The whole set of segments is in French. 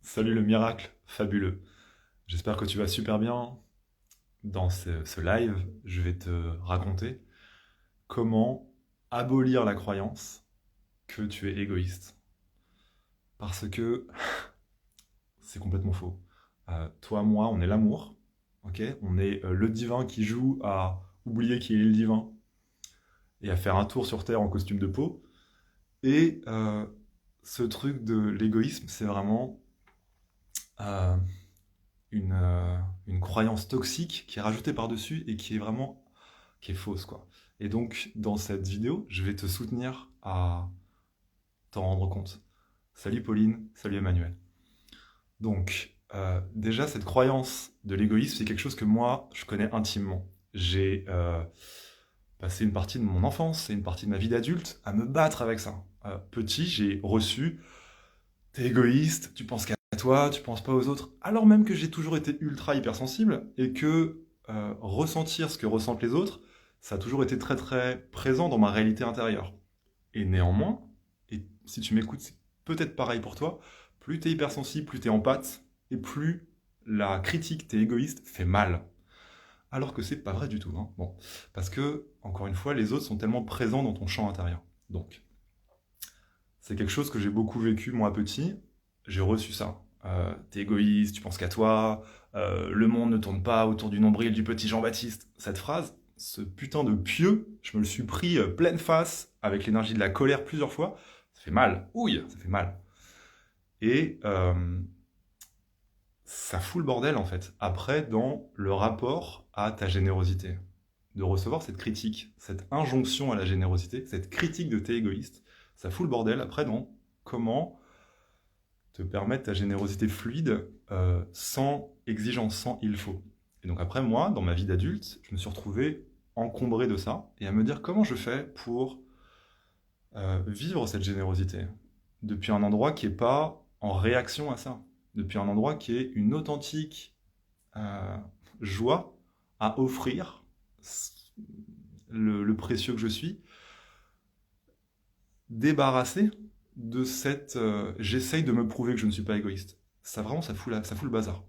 Salut le miracle fabuleux. J'espère que tu vas super bien. Dans ce live, je vais te raconter comment abolir la croyance que tu es égoïste. Parce que c'est complètement faux. Toi, moi, on est l'amour, ok? On est le divin qui joue à oublier qu'il est le divin et à faire un tour sur Terre en costume de peau. Et ce truc de l'égoïsme, c'est vraiment euh, une croyance toxique qui est rajoutée par-dessus et qui est fausse, quoi. Et donc, dans cette vidéo, je vais te soutenir à t'en rendre compte. Salut Pauline, salut Emmanuel. Donc, déjà, cette croyance de l'égoïsme, c'est quelque chose que moi, je connais intimement. J'ai passé une partie de mon enfance et une partie de ma vie d'adulte à me battre avec ça. Petit, j'ai reçu t'es égoïste, tu penses qu'à toi, tu penses pas aux autres, alors même que j'ai toujours été ultra hypersensible et que ressentir ce que ressentent les autres, ça a toujours été très très présent dans ma réalité intérieure. Et néanmoins, et si tu m'écoutes, c'est peut-être pareil pour toi, plus t'es hypersensible, plus t'es empathe, et plus la critique, t'es égoïste, fait mal. Alors que c'est pas vrai du tout, hein. Bon, parce que, encore une fois, les autres sont tellement présents dans ton champ intérieur. Donc, c'est quelque chose que j'ai beaucoup vécu moi petit. J'ai reçu ça. T'es égoïste, tu penses qu'à toi, le monde ne tourne pas autour du nombril du petit Jean-Baptiste. Cette phrase, ce putain de pieu, je me le suis pris pleine face avec l'énergie de la colère plusieurs fois. Ça fait mal. Ouille, ça fait mal. Et ça fout le bordel en fait. Après, dans le rapport à ta générosité, de recevoir cette critique, cette injonction à la générosité, cette critique de t'es égoïste, ça fout le bordel après dans comment te permettre ta générosité fluide sans exigence, sans il faut. Et donc après, moi, dans ma vie d'adulte, je me suis retrouvé encombré de ça et à me dire comment je fais pour vivre cette générosité depuis un endroit qui n'est pas en réaction à ça, depuis un endroit qui est une authentique euh, joie à offrir le précieux que je suis, débarrassé de cette j'essaye de me prouver que je ne suis pas égoïste. Ça vraiment, ça fout le bazar.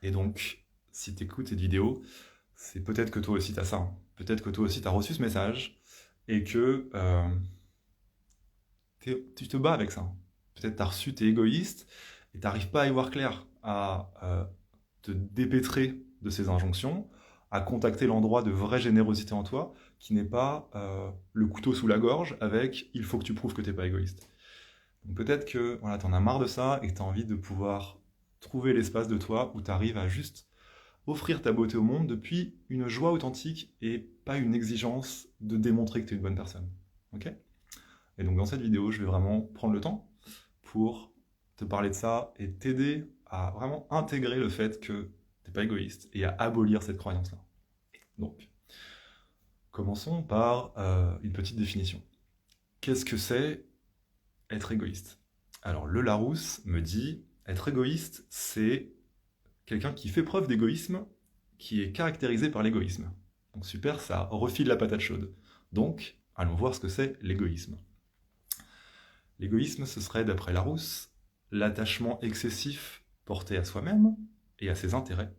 Et donc, si tu écoutes cette vidéo, c'est peut-être que toi aussi tu as ça, hein. Peut-être que toi aussi tu as reçu ce message et que tu te bats avec ça. Peut-être tu as reçu, tu es égoïste et tu n'arrives pas à y voir clair, à te dépêtrer de ces injonctions, à contacter l'endroit de vraie générosité en toi, qui n'est pas le couteau sous la gorge avec il faut que tu prouves que tu n'es pas égoïste. Donc peut-être que voilà, tu en as marre de ça et que tu as envie de pouvoir trouver l'espace de toi où tu arrives à juste offrir ta beauté au monde depuis une joie authentique et pas une exigence de démontrer que tu es une bonne personne. Ok? Et donc dans cette vidéo, je vais vraiment prendre le temps pour te parler de ça et t'aider à vraiment intégrer le fait que t'es pas égoïste et à abolir cette croyance-là. Donc, commençons par une petite définition. Qu'est-ce que c'est être égoïste? Alors, le Larousse me dit, être égoïste, c'est quelqu'un qui fait preuve d'égoïsme, qui est caractérisé par l'égoïsme. Donc super, ça refile la patate chaude. Donc, allons voir ce que c'est l'égoïsme. L'égoïsme, ce serait, d'après Larousse, l'attachement excessif porté à soi-même et à ses intérêts,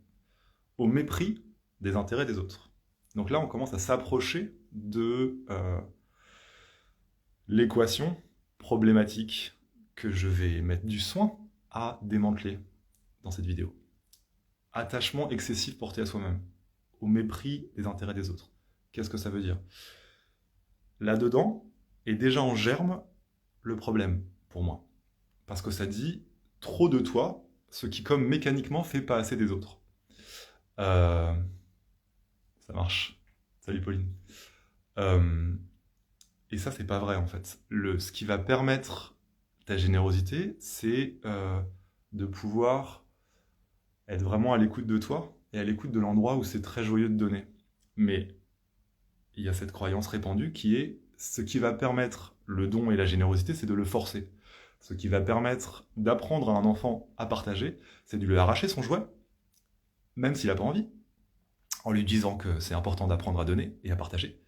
au mépris des intérêts des autres. Donc là, on commence à s'approcher de l'équation problématique que je vais mettre du soin à démanteler dans cette vidéo. Attachement excessif porté à soi-même, au mépris des intérêts des autres. Qu'est-ce que ça veut dire? Là-dedans est déjà en germe le problème, pour moi. Parce que ça dit trop de toi, ce qui, comme mécaniquement, fait pas assez des autres. Euh, Ça marche. Salut Pauline. Euh, et ça, c'est pas vrai en fait. Ce qui va permettre ta générosité, c'est de pouvoir être vraiment à l'écoute de toi et à l'écoute de l'endroit où c'est très joyeux de donner. Mais il y a cette croyance répandue qui est ce qui va permettre le don et la générosité, c'est de le forcer. Ce qui va permettre d'apprendre à un enfant à partager, c'est de lui arracher son jouet, même s'il n'a pas envie, en lui disant que c'est important d'apprendre à donner et à partager,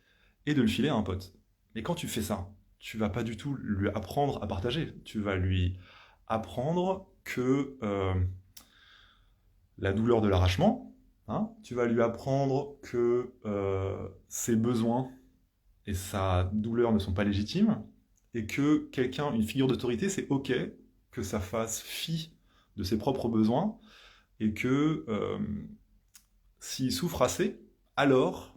et de le filer à un pote. Mais quand tu fais ça, tu vas pas du tout lui apprendre à partager, tu vas lui apprendre que la douleur de l'arrachement, hein, tu vas lui apprendre que ses besoins et sa douleur ne sont pas légitimes, et que quelqu'un, une figure d'autorité, c'est ok que ça fasse fi de ses propres besoins, et que s'il souffre assez, alors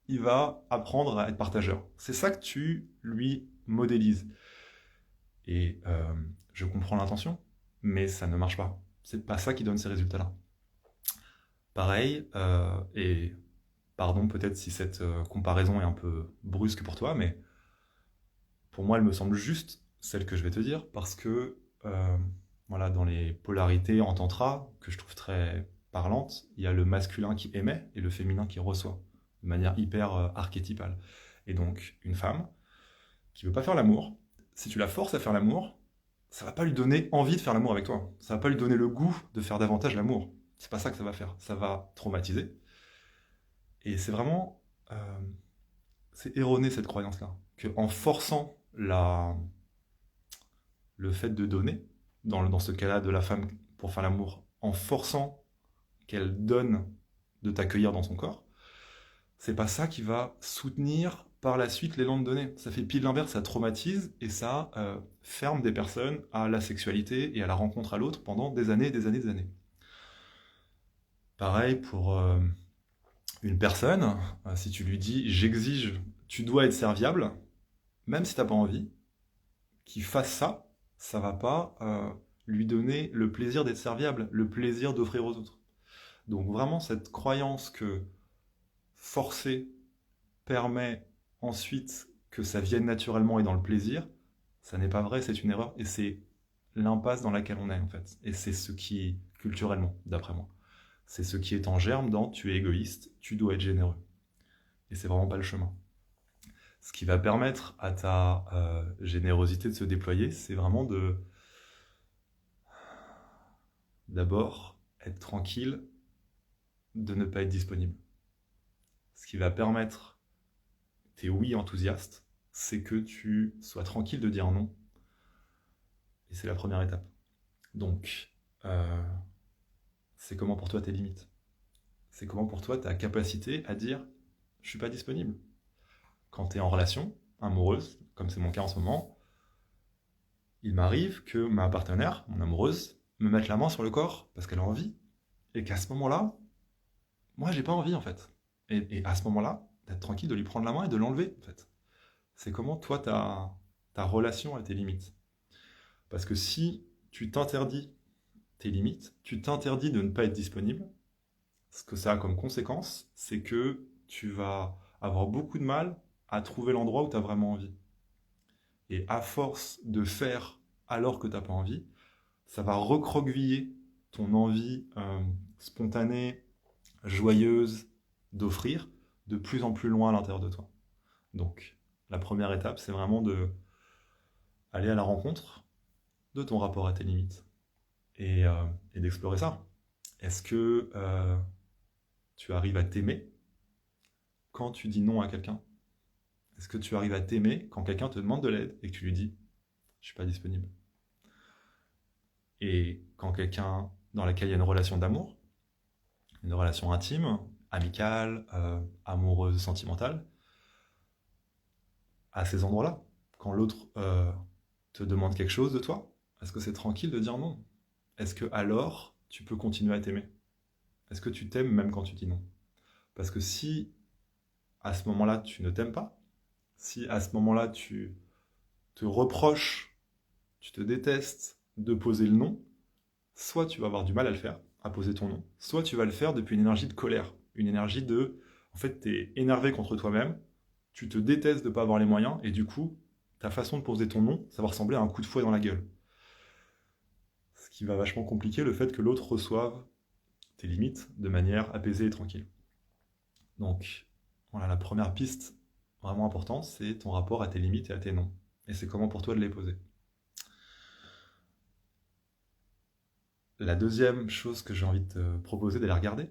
il va apprendre à être partageur. C'est ça que tu lui modélises. Et je comprends l'intention, mais ça ne marche pas. C'est pas ça qui donne ces résultats-là. Pareil, et pardon peut-être si cette comparaison est un peu brusque pour toi, mais pour moi elle me semble juste, celle que je vais te dire, parce que voilà, dans les polarités en tantra, que je trouve très parlantes, il y a le masculin qui émet et le féminin qui reçoit, de manière hyper archétypale. Et donc, une femme qui veut pas faire l'amour, si tu la forces à faire l'amour, ça va pas lui donner envie de faire l'amour avec toi. Ça va pas lui donner le goût de faire davantage l'amour. C'est pas ça que ça va faire. Ça va traumatiser. Et c'est vraiment... c'est erroné cette croyance-là. Qu'en forçant le fait de donner, dans ce cas-là de la femme pour faire l'amour, en forçant qu'elle donne de t'accueillir dans son corps, c'est pas ça qui va soutenir par la suite l'élan de donner. Ça fait pile l'inverse, ça traumatise et ça ferme des personnes à la sexualité et à la rencontre à l'autre pendant des années, des années, des années. Pareil pour une personne, si tu lui dis j'exige, tu dois être serviable, même si t'as pas envie, qu'il fasse ça, ça va pas lui donner le plaisir d'être serviable, le plaisir d'offrir aux autres. Donc vraiment cette croyance que forcer permet ensuite que ça vienne naturellement et dans le plaisir, ça n'est pas vrai, c'est une erreur et c'est l'impasse dans laquelle on est en fait. Et c'est ce qui, culturellement, d'après moi, c'est ce qui est en germe dans tu es égoïste, tu dois être généreux. Et c'est vraiment pas le chemin. Ce qui va permettre à ta générosité de se déployer, c'est vraiment d'abord être tranquille de ne pas être disponible. Ce qui va permettre tes oui enthousiastes, c'est que tu sois tranquille de dire non. Et c'est la première étape. Donc, c'est comment pour toi tes limites. C'est comment pour toi ta capacité à dire je suis pas disponible. Quand tu es en relation amoureuse, comme c'est mon cas en ce moment, il m'arrive que ma partenaire, mon amoureuse, me mette la main sur le corps parce qu'elle a envie. Et qu'à ce moment-là, moi j'ai pas envie en fait. Et à ce moment-là, d'être tranquille de lui prendre la main et de l'enlever en fait. C'est comment toi ta relation à tes limites. Parce que si tu t'interdis tes limites, tu t'interdis de ne pas être disponible, ce que ça a comme conséquence, c'est que tu vas avoir beaucoup de mal à trouver l'endroit où tu as vraiment envie. Et à force de faire alors que tu n'as pas envie, ça va recroqueviller ton envie spontanée, joyeuse d'offrir de plus en plus loin à l'intérieur de toi. Donc, la première étape, c'est vraiment de aller à la rencontre de ton rapport à tes limites et d'explorer ça. Est-ce que tu arrives à t'aimer quand tu dis non à quelqu'un? Est-ce que tu arrives à t'aimer quand quelqu'un te demande de l'aide et que tu lui dis je suis pas disponible? Et quand quelqu'un dans laquelle il y a une relation d'amour, une relation intime, amicale, amoureuse, sentimentale, à ces endroits-là, quand l'autre te demande quelque chose de toi, est-ce que c'est tranquille de dire non? Est-ce que alors tu peux continuer à t'aimer? Est-ce que tu t'aimes même quand tu dis non? Parce que si à ce moment-là tu ne t'aimes pas, si à ce moment-là tu te reproches, tu te détestes de poser le non, soit tu vas avoir du mal à le faire, à poser ton non, soit tu vas le faire depuis une énergie de colère, une énergie de, en fait, tu es énervé contre toi-même, tu te détestes de ne pas avoir les moyens, et du coup, ta façon de poser ton non, ça va ressembler à un coup de fouet dans la gueule. Ce qui va vachement compliquer le fait que l'autre reçoive tes limites de manière apaisée et tranquille. Donc, voilà, la première piste vraiment importante, c'est ton rapport à tes limites et à tes non. Et c'est comment pour toi de les poser. La deuxième chose que j'ai envie de te proposer d'aller regarder,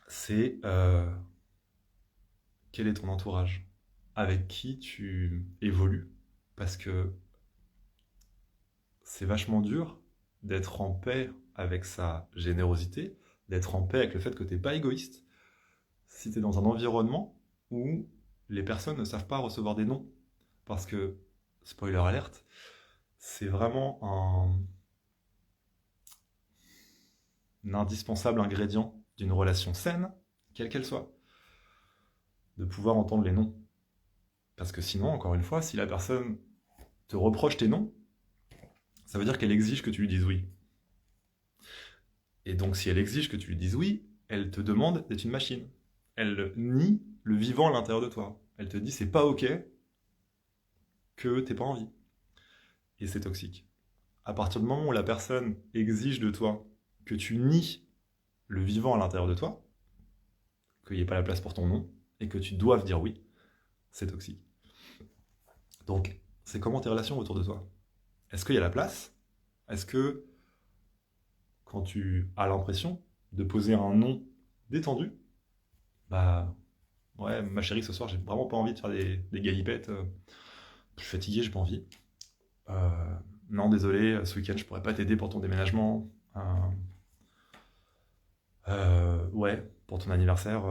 c'est quel est ton entourage, avec qui tu évolues, parce que c'est vachement dur d'être en paix avec sa générosité, d'être en paix avec le fait que tu n'es pas égoïste, si tu es dans un environnement où les personnes ne savent pas recevoir des non. Parce que, spoiler alerte, c'est vraiment un indispensable ingrédient d'une relation saine, quelle qu'elle soit, de pouvoir entendre les non. Parce que sinon, encore une fois, si la personne te reproche tes non, ça veut dire qu'elle exige que tu lui dises oui. Et donc, si elle exige que tu lui dises oui, elle te demande d'être une machine. Elle nie le vivant à l'intérieur de toi. Elle te dit c'est pas ok que t'aies pas envie. Et c'est toxique. À partir du moment où la personne exige de toi que tu nies le vivant à l'intérieur de toi, qu'il n'y ait pas la place pour ton non, et que tu doives dire oui, c'est toxique. Donc, c'est comment tes relations autour de toi? Est-ce qu'il y a la place? Est-ce que, quand tu as l'impression de poser un non détendu, bah, ouais, ma chérie, ce soir, j'ai vraiment pas envie de faire des galipettes, je suis fatigué, j'ai pas envie. Euh, non, désolé, ce week-end, je pourrais pas t'aider pour ton déménagement. Ouais, pour ton anniversaire,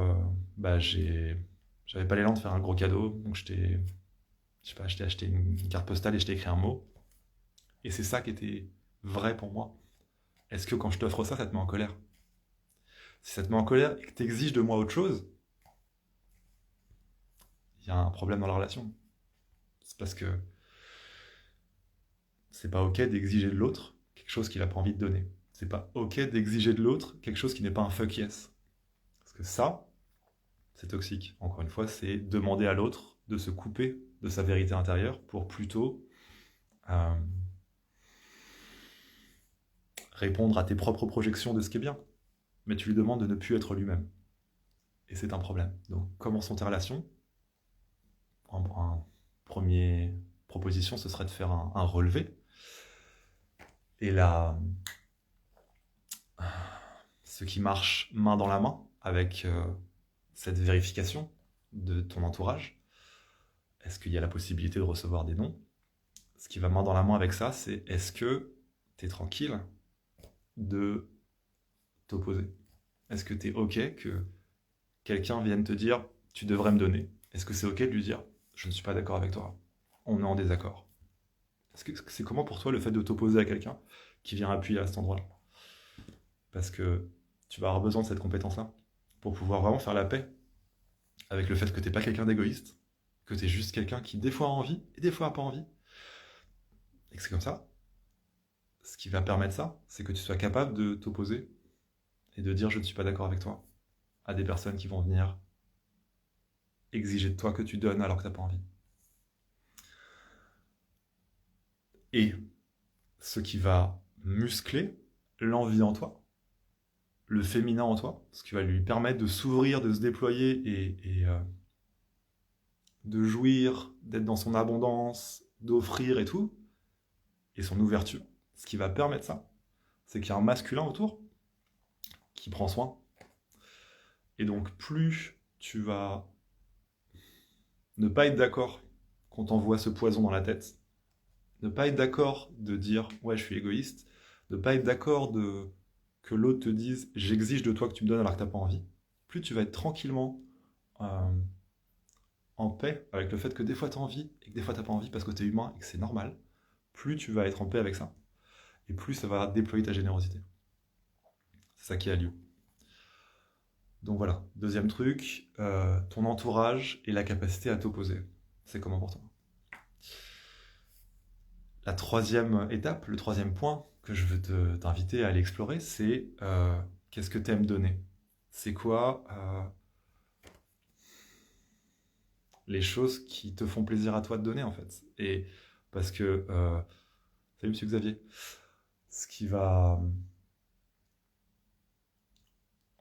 bah, j'avais pas l'élan de faire un gros cadeau, donc je sais pas, je t'ai acheté une carte postale et je t'ai écrit un mot. Et c'est ça qui était vrai pour moi. Est-ce que quand je t'offre ça, ça te met en colère? Si ça te met en colère et que t'exiges de moi autre chose, il y a un problème dans la relation. C'est parce que c'est pas ok d'exiger de l'autre quelque chose qu'il a pas envie de donner. C'est pas ok d'exiger de l'autre quelque chose qui n'est pas un fuck yes. Parce que ça, c'est toxique. Encore une fois, c'est demander à l'autre de se couper de sa vérité intérieure pour plutôt euh, répondre à tes propres projections de ce qui est bien. Mais tu lui demandes de ne plus être lui-même. Et c'est un problème. Donc, comment sont tes relations? En première proposition, ce serait de faire un relevé. Et là, ce qui marche main dans la main avec cette vérification de ton entourage, est-ce qu'il y a la possibilité de recevoir des noms? Ce qui va main dans la main avec ça, c'est est-ce que tu es tranquille de t'opposer? Est-ce que tu es OK que quelqu'un vienne te dire tu devrais me donner? Est-ce que c'est OK de lui dire je ne suis pas d'accord avec toi? On est en désaccord. C'est comment pour toi le fait de t'opposer à quelqu'un qui vient appuyer à cet endroit-là? Parce que tu vas avoir besoin de cette compétence-là pour pouvoir vraiment faire la paix avec le fait que t'es pas quelqu'un d'égoïste, que t'es juste quelqu'un qui des fois a envie et des fois a pas envie, et que c'est comme ça. Ce qui va permettre ça, c'est que tu sois capable de t'opposer et de dire je ne suis pas d'accord avec toi à des personnes qui vont venir exiger de toi que tu donnes alors que t'as pas envie. Et ce qui va muscler l'envie en toi, le féminin en toi, ce qui va lui permettre de s'ouvrir, de se déployer et de jouir, d'être dans son abondance, d'offrir et tout, et son ouverture. Ce qui va permettre ça, c'est qu'il y a un masculin autour qui prend soin. Et donc, plus tu vas ne pas être d'accord qu'on t'envoie ce poison dans la tête, ne pas être d'accord de dire ouais, je suis égoïste, ne pas être d'accord que l'autre te dise j'exige de toi que tu me donnes alors que t'as pas envie, plus tu vas être tranquillement euh, en paix avec le fait que des fois t'as envie et que des fois t'as pas envie parce que t'es humain et que c'est normal, plus tu vas être en paix avec ça et plus ça va déployer ta générosité. C'est ça qui a lieu. Donc voilà, deuxième truc, ton entourage et la capacité à t'opposer. C'est comment pour toi? La troisième étape, le troisième point que je veux t'inviter à aller explorer, c'est qu'est-ce que tu aimes donner? C'est quoi les choses qui te font plaisir à toi de donner en fait? Et parce que, salut Monsieur Xavier, ce qui va...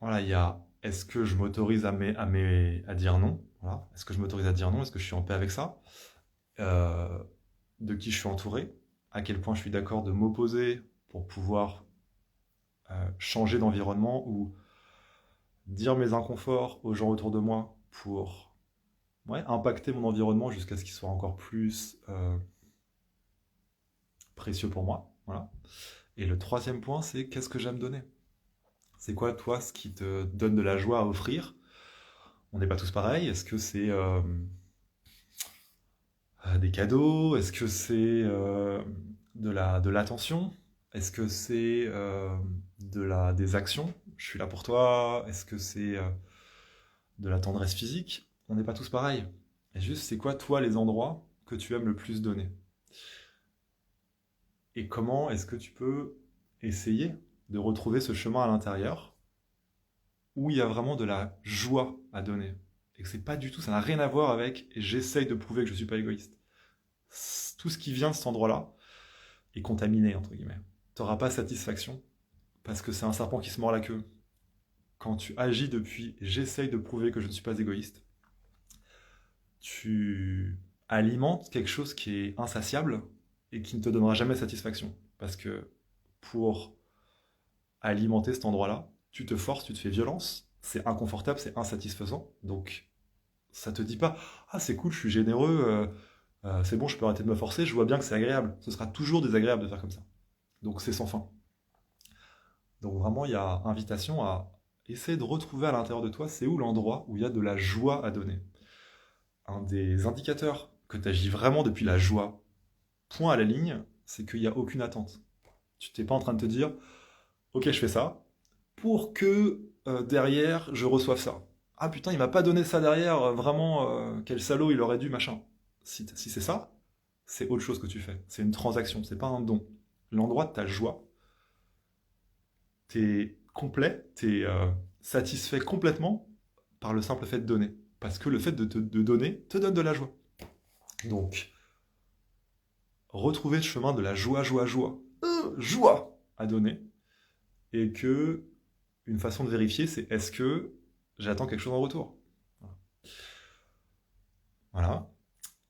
Voilà, il y a est-ce que je m'autorise à dire non? Voilà. Est-ce que je m'autorise à dire non? Est-ce que je suis en paix avec ça? Euh, de qui je suis entouré? À quel point je suis d'accord de m'opposer pour pouvoir changer d'environnement ou dire mes inconforts aux gens autour de moi pour ouais, impacter mon environnement jusqu'à ce qu'il soit encore plus précieux pour moi. Voilà. Et le troisième point, c'est qu'est-ce que j'aime donner? C'est quoi, toi, ce qui te donne de la joie à offrir? On n'est pas tous pareils. Est-ce que c'est des cadeaux? Est-ce que c'est de l'attention? Est-ce que c'est des actions? Je suis là pour toi. Est-ce que c'est de la tendresse physique? On n'est pas tous pareils. Et juste, c'est quoi, toi, les endroits que tu aimes le plus donner? Et comment est-ce que tu peux essayer de retrouver ce chemin à l'intérieur où il y a vraiment de la joie à donner? Et que c'est pas du tout, ça n'a rien à voir avec j'essaye de prouver que je suis pas égoïste. Tout ce qui vient de cet endroit-là est contaminé, entre guillemets. Tu n'auras pas satisfaction parce que c'est un serpent qui se mord la queue. Quand tu agis depuis j'essaye de prouver que je ne suis pas égoïste, tu alimentes quelque chose qui est insatiable et qui ne te donnera jamais satisfaction. Parce que pour alimenter cet endroit-là, tu te forces, tu te fais violence, c'est inconfortable, c'est insatisfaisant. Donc ça te dit pas ah c'est cool, je suis généreux, c'est bon, je peux arrêter de me forcer, je vois bien que c'est agréable. Ce sera toujours désagréable de faire comme ça. Donc c'est sans fin. Donc vraiment, il y a invitation à essayer de retrouver à l'intérieur de toi, c'est où l'endroit où il y a de la joie à donner. Un des indicateurs que tu agis vraiment depuis la joie, point à la ligne, c'est qu'il n'y a aucune attente. Tu t'es pas en train de te dire, ok, je fais ça, pour que derrière, je reçoive ça. Ah putain, il m'a pas donné ça derrière, vraiment, quel salaud, il aurait dû, machin. Si c'est ça, c'est autre chose que tu fais. C'est une transaction, c'est pas un don. L'endroit de ta joie, t'es complet, t'es satisfait complètement par le simple fait de donner. Parce que le fait de donner te donne de la joie. Donc, retrouver le chemin de la joie, joie à donner. Et que une façon de vérifier, c'est est-ce que j'attends quelque chose en retour. Voilà.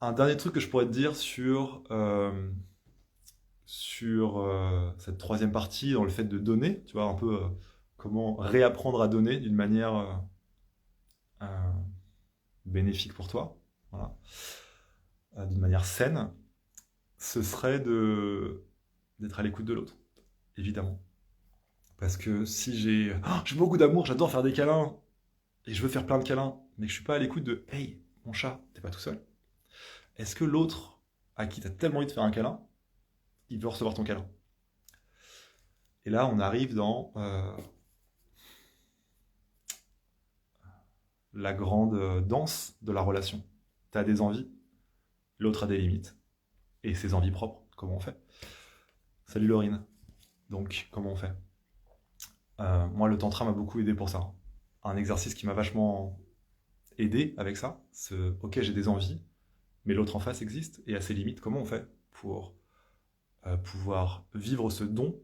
Un dernier truc que je pourrais te dire sur cette troisième partie, dans le fait de donner, tu vois, un peu comment réapprendre à donner d'une manière euh, bénéfique pour toi, voilà, d'une manière saine, ce serait d'être à l'écoute de l'autre, évidemment. Parce que si j'ai beaucoup d'amour, j'adore faire des câlins, et je veux faire plein de câlins, mais que je suis pas à l'écoute de hey, mon chat, t'es pas tout seul. Est-ce que l'autre à qui t'as tellement envie de faire un câlin, il veut recevoir ton câlin? Et là, on arrive dans la grande danse de la relation. T'as des envies, l'autre a des limites. Et ses envies propres, comment on fait? Salut Laurine. Donc, comment on fait? Moi, le tantra m'a beaucoup aidé pour ça. Un exercice qui m'a vachement aidé avec ça, c'est ok, j'ai des envies, mais l'autre en face existe et a ses limites. Comment on fait pour pouvoir vivre ce don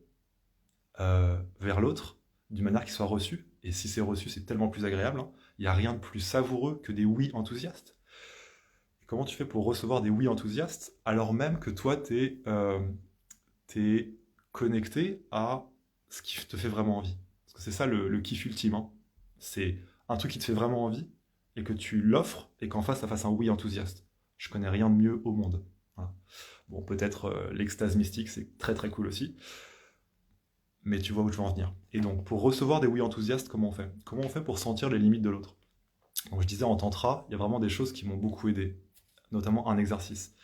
vers l'autre d'une manière qui soit reçue? Et si c'est reçu, c'est tellement plus agréable. Hein. Il n'y a rien de plus savoureux que des oui enthousiastes. Et comment tu fais pour recevoir des oui enthousiastes alors même que toi, t'es connecté à ce qui te fait vraiment envie? Parce que c'est ça le kiff ultime. Hein. C'est un truc qui te fait vraiment envie et que tu l'offres et qu'en face, ça fasse un oui enthousiaste. Je connais rien de mieux au monde. Voilà. Bon, peut-être l'extase mystique, c'est très très cool aussi. Mais tu vois où je veux en venir. Et donc, pour recevoir des oui enthousiastes, comment on fait? Comment on fait pour sentir les limites de l'autre? Donc, je disais en tantra, il y a vraiment des choses qui m'ont beaucoup aidé, notamment un exercice.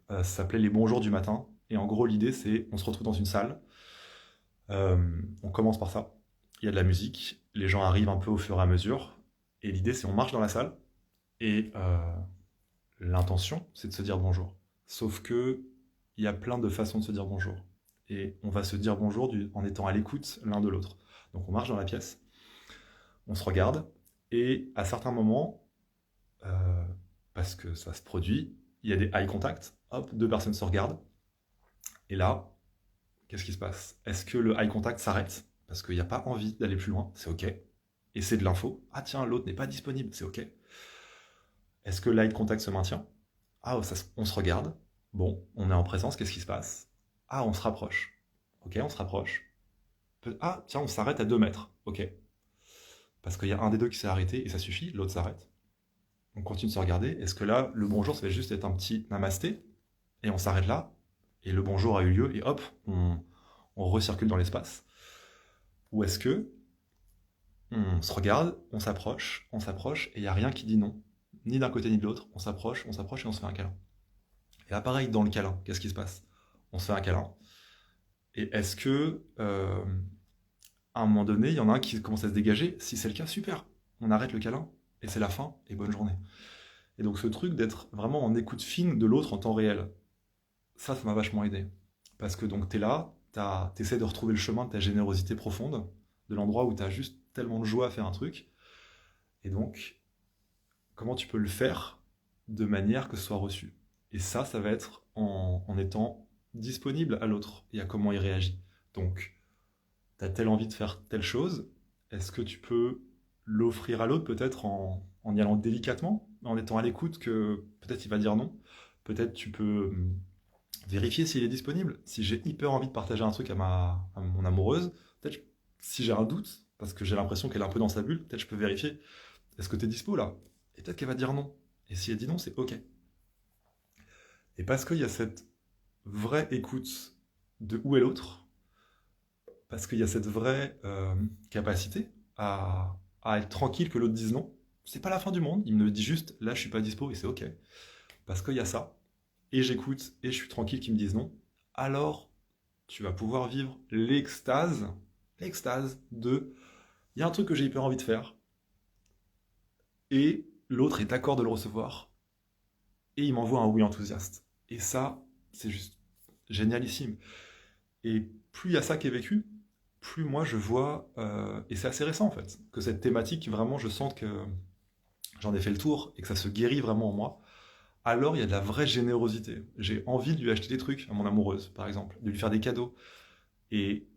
Ça s'appelait les bonjours du matin. Et en gros, l'idée, c'est on se retrouve dans une salle. On commence par ça. Il y a de la musique. Les gens arrivent un peu au fur et à mesure. Et l'idée, c'est on marche dans la salle. Et l'intention, c'est de se dire bonjour. Sauf que il y a plein de façons de se dire bonjour. Et on va se dire bonjour en étant à l'écoute l'un de l'autre. Donc on marche dans la pièce, on se regarde, et à certains moments, parce que ça se produit, il y a des eye contact, hop, deux personnes se regardent, et là, qu'est-ce qui se passe? Est-ce que le eye contact s'arrête? Parce qu'il n'y a pas envie d'aller plus loin, c'est ok. Et c'est de l'info. Ah tiens, l'autre n'est pas disponible, c'est ok. Est-ce que l'eye contact se maintient? Ah, on se regarde. Bon, on est en présence, qu'est-ce qui se passe? Ah, on se rapproche. Ok, on se rapproche. Ah, tiens, on s'arrête à 2 mètres. Ok. Parce qu'il y a un des deux qui s'est arrêté et ça suffit, l'autre s'arrête. On continue de se regarder. Est-ce que là, le bonjour, ça va juste être un petit namasté? Et on s'arrête là. Et le bonjour a eu lieu et hop, on recircule dans l'espace? Ou est-ce que on se regarde, on s'approche, et il n'y a rien qui dit non, ni d'un côté ni de l'autre, on s'approche et on se fait un câlin. Et là, pareil, dans le câlin, qu'est-ce qui se passe? On se fait un câlin. Et est-ce que, à un moment donné, il y en a un qui commence à se dégager? Si c'est le cas, super. On arrête le câlin, et c'est la fin, et bonne journée. Et donc ce truc d'être vraiment en écoute fine de l'autre en temps réel, ça m'a vachement aidé. Parce que donc t'es là, t'essaies de retrouver le chemin de ta générosité profonde, de l'endroit où t'as juste tellement de joie à faire un truc. Et donc, comment tu peux le faire de manière que ce soit reçu? Et ça va être en étant disponible à l'autre et à comment il réagit. Donc, t'as telle envie de faire telle chose, est-ce que tu peux l'offrir à l'autre peut-être en y allant délicatement, en étant à l'écoute que peut-être il va dire non, peut-être tu peux vérifier s'il est disponible. Si j'ai hyper envie de partager un truc à mon amoureuse, peut-être si j'ai un doute, parce que j'ai l'impression qu'elle est un peu dans sa bulle, peut-être je peux vérifier, est-ce que tu es dispo là? Et peut-être qu'elle va dire non. Et si elle dit non, c'est ok. Et parce qu'il y a cette vraie écoute de où est l'autre, parce qu'il y a cette vraie capacité à être tranquille que l'autre dise non, c'est pas la fin du monde, il me dit juste là je suis pas dispo et c'est ok. Parce qu'il y a ça, et j'écoute et je suis tranquille qu'ils me disent non, alors tu vas pouvoir vivre l'extase de il y a un truc que j'ai hyper envie de faire, et l'autre est d'accord de le recevoir, et il m'envoie un oui enthousiaste. Et ça, c'est juste génialissime. Et plus il y a ça qui est vécu, plus moi je vois, et c'est assez récent en fait, que cette thématique, vraiment, je sens que j'en ai fait le tour et que ça se guérit vraiment en moi. Alors il y a de la vraie générosité. J'ai envie de lui acheter des trucs à mon amoureuse, par exemple, de lui faire des cadeaux. Et,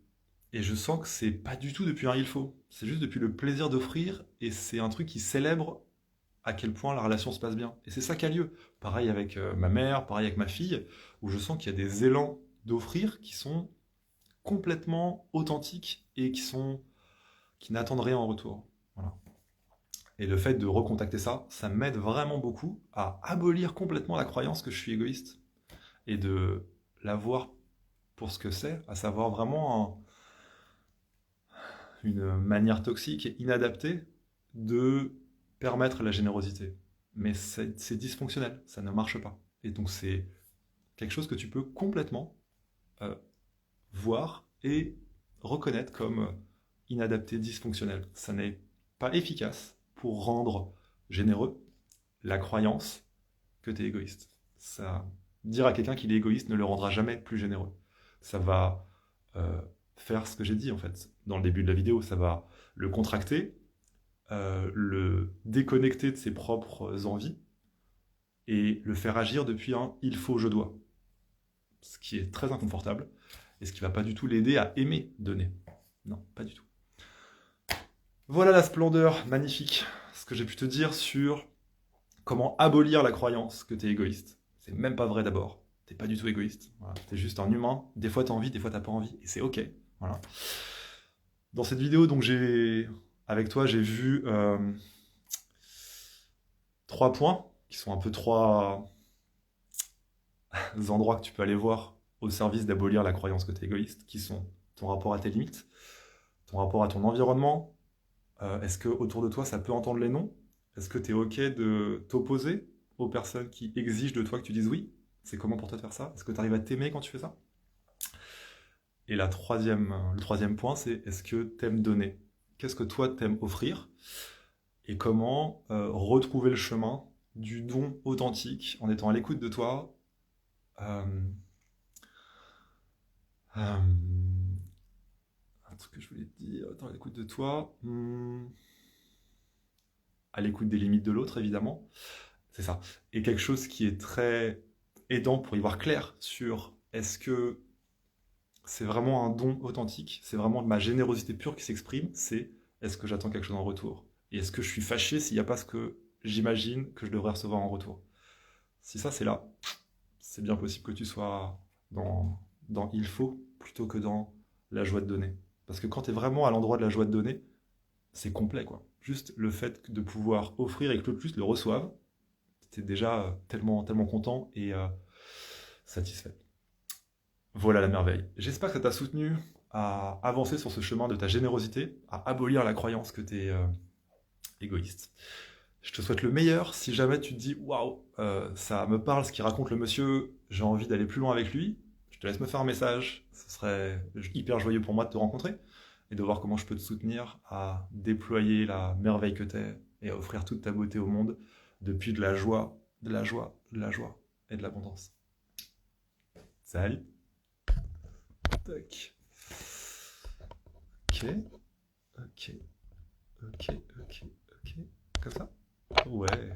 et je sens que c'est pas du tout depuis un il faut. C'est juste depuis le plaisir d'offrir et c'est un truc qui célèbre à quel point la relation se passe bien. Et c'est ça qui a lieu. Pareil avec ma mère, pareil avec ma fille, où je sens qu'il y a des élans d'offrir qui sont complètement authentiques et qui n'attendent rien en retour. Voilà. Et le fait de recontacter ça m'aide vraiment beaucoup à abolir complètement la croyance que je suis égoïste et de la voir pour ce que c'est, à savoir vraiment une manière toxique et inadaptée de permettre la générosité. Mais c'est dysfonctionnel, ça ne marche pas. Et donc c'est quelque chose que tu peux complètement euh, voir et reconnaître comme inadapté, dysfonctionnel. Ça n'est pas efficace pour rendre généreux la croyance que tu es égoïste. Ça, dire à quelqu'un qu'il est égoïste ne le rendra jamais plus généreux. Ça va faire ce que j'ai dit en fait dans le début de la vidéo. Ça va le contracter, le déconnecter de ses propres envies et le faire agir depuis un il faut, je dois. Ce qui est très inconfortable et ce qui va pas du tout l'aider à aimer donner. Non, pas du tout. Voilà la splendeur magnifique, ce que j'ai pu te dire sur comment abolir la croyance que tu es égoïste. C'est même pas vrai d'abord. T'es pas du tout égoïste. Voilà. T'es juste un humain. Des fois t'as envie, des fois t'as pas envie. Et c'est ok. Voilà. Dans cette vidéo, donc avec toi, j'ai vu 3 points qui sont un peu 3 endroits que tu peux aller voir au service d'abolir la croyance que tu es égoïste, qui sont ton rapport à tes limites, ton rapport à ton environnement. Est-ce que autour de toi, ça peut entendre les non? Est-ce que tu es ok de t'opposer aux personnes qui exigent de toi que tu dises oui? C'est comment pour toi de faire ça? Est-ce que tu arrives à t'aimer quand tu fais ça? Et le troisième point, c'est est-ce que t'aimes donner? Qu'est-ce que toi t'aimes offrir? Et comment retrouver le chemin du don authentique en étant à l'écoute de toi, euh, euh, un truc que je voulais te dire, attends, à l'écoute de toi, à l'écoute des limites de l'autre, évidemment. C'est ça. Et quelque chose qui est très aidant pour y voir clair sur est-ce que c'est vraiment un don authentique, c'est vraiment de ma générosité pure qui s'exprime, c'est est-ce que j'attends quelque chose en retour? Et est-ce que je suis fâché s'il n'y a pas ce que j'imagine que je devrais recevoir en retour? Si ça c'est là, c'est bien possible que tu sois dans il faut plutôt que dans la joie de donner. Parce que quand tu es vraiment à l'endroit de la joie de donner, c'est complet quoi. Juste le fait de pouvoir offrir et que le plus le reçoive, t'es déjà tellement, tellement content et satisfait. Voilà la merveille. J'espère que ça t'a soutenu à avancer sur ce chemin de ta générosité, à abolir la croyance que tu es égoïste. Je te souhaite le meilleur. Si jamais tu te dis waouh, ça me parle ce qu'il raconte le monsieur, j'ai envie d'aller plus loin avec lui, je te laisse me faire un message. Ce serait hyper joyeux pour moi de te rencontrer et de voir comment je peux te soutenir à déployer la merveille que t'es et à offrir toute ta beauté au monde depuis de la joie, de la joie, de la joie et de l'abondance. Salut. Tac. Ok, ok, ok, ok, ok. Comme ça? Ouais.